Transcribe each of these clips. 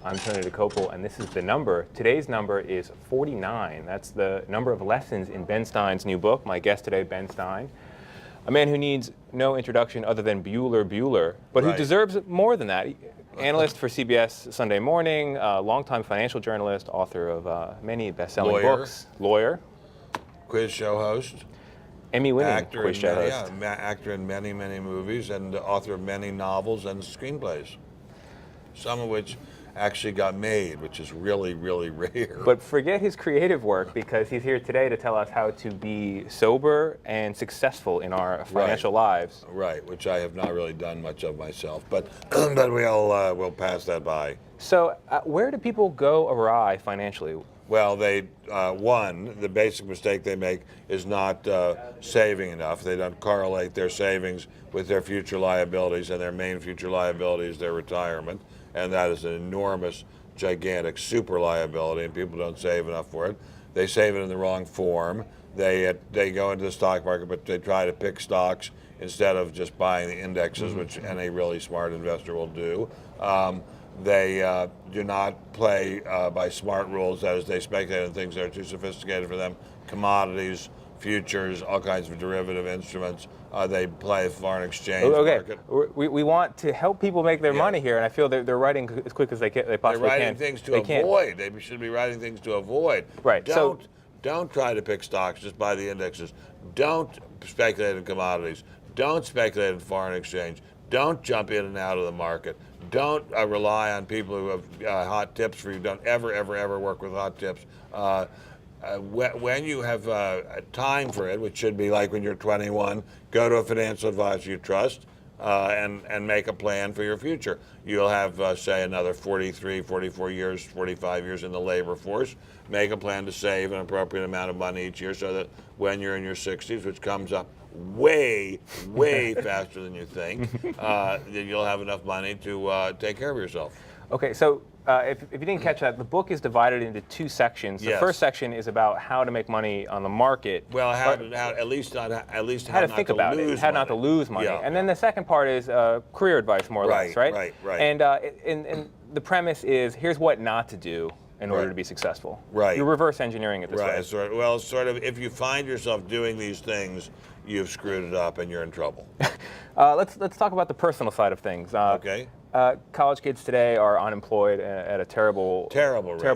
I'm Tony DeCopel, and this is The Number. Today's number is 49. That's the number of lessons in Ben Stein's new book. My guest today, Ben Stein, a man who needs no introduction other than Bueller, but who deserves more than that. Analyst for CBS Sunday Morning, longtime financial journalist, author of many best-selling books, lawyer, quiz show host, Emmy-winning quiz show host. Yeah, actor in many, many movies, and author of many novels and screenplays, some of which actually got made, which is really, really rare. But forget his creative work, because he's here today to tell us how to be sober and successful in our financial lives. Right, which I have not really done much of myself, but we'll pass that by. So where do people go awry financially? Well, the basic mistake they make is not saving enough. They don't correlate their savings with their future liabilities, and their main future liability is their retirement. And that is an enormous, gigantic super liability, and people don't save enough for it. They save it in the wrong form. They go into the stock market, but they try to pick stocks instead of just buying the indexes, which any really smart investor will do. They do not play by smart rules. That is, they speculate on things that are too sophisticated for them. Commodities, futures, all kinds of derivative instruments. They play foreign exchange market. We want to help people make their money here, and I feel they're writing as quick as they possibly can. They're writing things to avoid. They should be writing things to avoid. Right. Don't try to pick stocks. Just buy the indexes. Don't speculate in commodities. Don't speculate in foreign exchange. Don't jump in and out of the market. Don't rely on people who have hot tips for you. Don't ever work with hot tips. When you have time for it, which should be like when you're 21, go to a financial advisor you trust and make a plan for your future. You'll have, say, another 43, 44 years, 45 years in the labor force. Make a plan to save an appropriate amount of money each year so that when you're in your 60s, which comes up way faster than you think, then you'll have enough money to take care of yourself. Okay, so if you didn't catch that, the book is divided into two sections. The first section is about how to make money on the market. Well, how to think about it, how not to lose money. Yeah, and then the second part is career advice, more or less, right? Right. And the premise is, here's what not to do in order to be successful. Right. You're reverse engineering it this way. Right. Sort of. If you find yourself doing these things, you've screwed it up and you're in trouble. Let's talk about the personal side of things. Okay. College kids today are unemployed at a terrible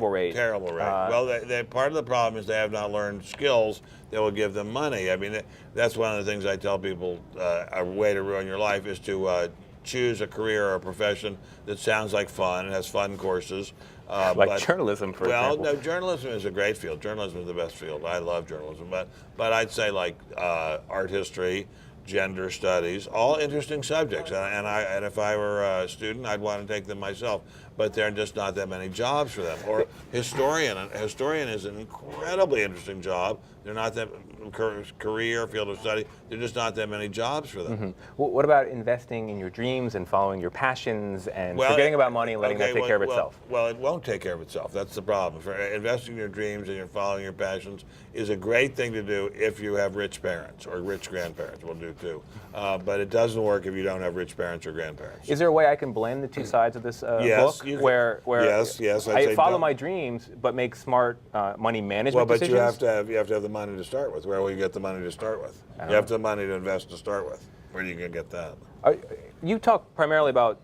rate. Well, part of the problem is they have not learned skills that will give them money. I mean, that's one of the things I tell people. A way to ruin your life is to choose a career or a profession that sounds like fun and has fun courses. Like journalism, for example. Well, no, journalism is a great field. Journalism is the best field. I love journalism. But I'd say like art history, gender studies, all interesting subjects. And if I were a student, I'd want to take them myself. But there are just not that many jobs for them. Or historian. A historian is an incredibly interesting job. They're not that career field of study. There're just not that many jobs for them. Mm-hmm. Well, what about investing in your dreams and following your passions and forgetting about money and letting that take care of itself? Well, it won't take care of itself. That's the problem. Investing in your dreams and you're following your passions is a great thing to do if you have rich parents or rich grandparents. Will do too. But it doesn't work if you don't have rich parents or grandparents. Is there a way I can blend the two sides of this book? Where yes, I follow my dreams but make smart money management decisions? Well, but you have to have the money to start with. Where will you get the money to start with? You have the money to invest to start with. Where are you going to get that? You talk primarily about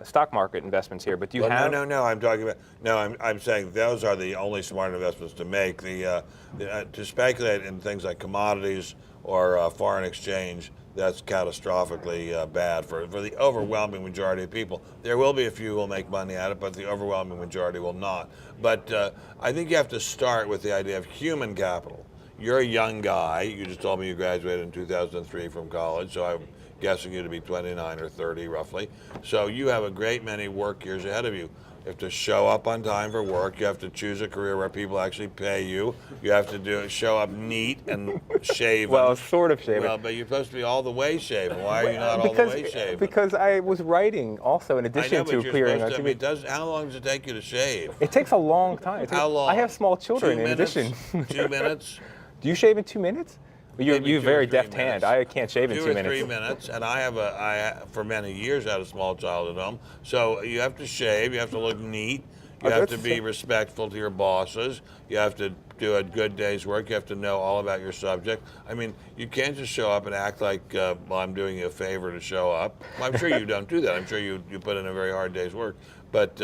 stock market investments here, but do you have? No. I'm talking about. No, I'm saying those are the only smart investments to make. To speculate in things like commodities or foreign exchange, that's catastrophically bad for the overwhelming majority of people. There will be a few who will make money at it, but the overwhelming majority will not. But I think you have to start with the idea of human capital. You're a young guy. You just told me you graduated in 2003 from college, so I'm guessing you to be 29 or 30 roughly. So you have a great many work years ahead of you. You have to show up on time for work. You have to choose a career where people actually pay you. You have to show up neat and shaven. Well, sort of shaven. Well, but you're supposed to be all the way shaven. Why are you not all the way shaven? Because I was writing also in addition to appearing on TV. How long does it take you to shave? It takes a long time. How long? I have small children in addition. 2 minutes? Do you shave in 2 minutes? You have a very deft hand. I can't shave in 2 minutes. 2 or 3 minutes, and I for many years had a small child at home. So you have to shave. You have to look neat. You have to be respectful to your bosses. You have to do a good day's work. You have to know all about your subject. I mean, you can't just show up and act like, well, I'm doing you a favor to show up. Well, I'm sure you don't do that. I'm sure you put in a very hard day's work. But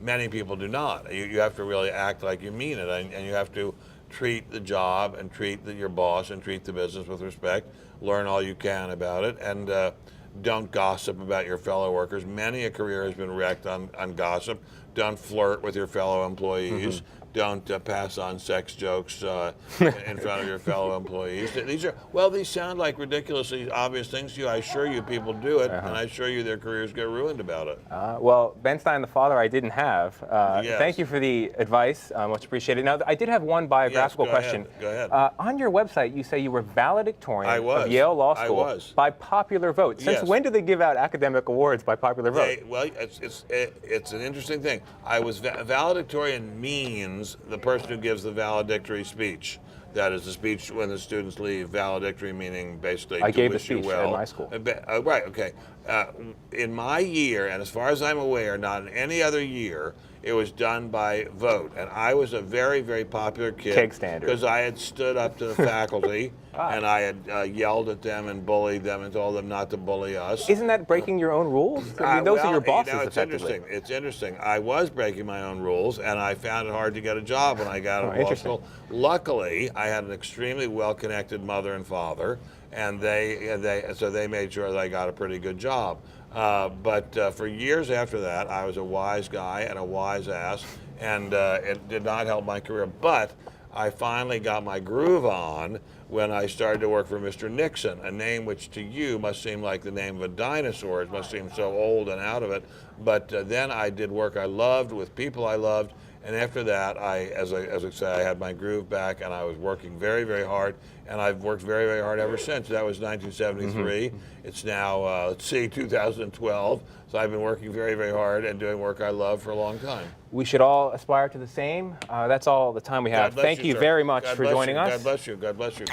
many people do not. You have to really act like you mean it, and you have to treat the job and treat your boss and treat the business with respect. Learn all you can about it, and don't gossip about your fellow workers. Many a career has been wrecked on gossip. Don't flirt with your fellow employees. Don't pass on sex jokes in front of your fellow employees. These sound like ridiculously obvious things to you. I assure you people do it, and I assure you their careers get ruined about it. Well, Ben Stein, the father I didn't have. Yes. Thank you for the advice. Much appreciated. Now, I did have one biographical question. Go ahead. On your website, you say you were valedictorian of Yale Law School by popular vote. Since when do they give out academic awards by popular vote? It's an interesting thing. I was valedictorian means the person who gives the valedictory speech. That is the speech when the students leave. Valedictory meaning basically I to gave the wish you speech well. at my school. Right, okay. In my year, and as far as I'm aware, not in any other year, it was done by vote. And I was a very, very popular kid. Keg standard. Because I had stood up to the faculty and I had yelled at them and bullied them and told them not to bully us. Isn't that breaking your own rules? I mean, those are your bosses, effectively. It's interesting. I was breaking my own rules, and I found it hard to get a job when I got out of law school. Luckily, I had an extremely well-connected mother and father, and so they made sure that I got a pretty good job. But for years after that, I was a wise guy and a wise ass, and it did not help my career. But I finally got my groove on when I started to work for Mr. Nixon, a name which to you must seem like the name of a dinosaur. It must seem so old and out of it. But then I did work I loved with people I loved. And after that, as I say, I had my groove back, and I was working very, very hard, and I've worked very, very hard ever since. That was 1973. It's now, 2012. So I've been working very, very hard and doing work I love for a long time. We should all aspire to the same. That's all the time we have. Thank you very much for joining us. God bless you. God bless you.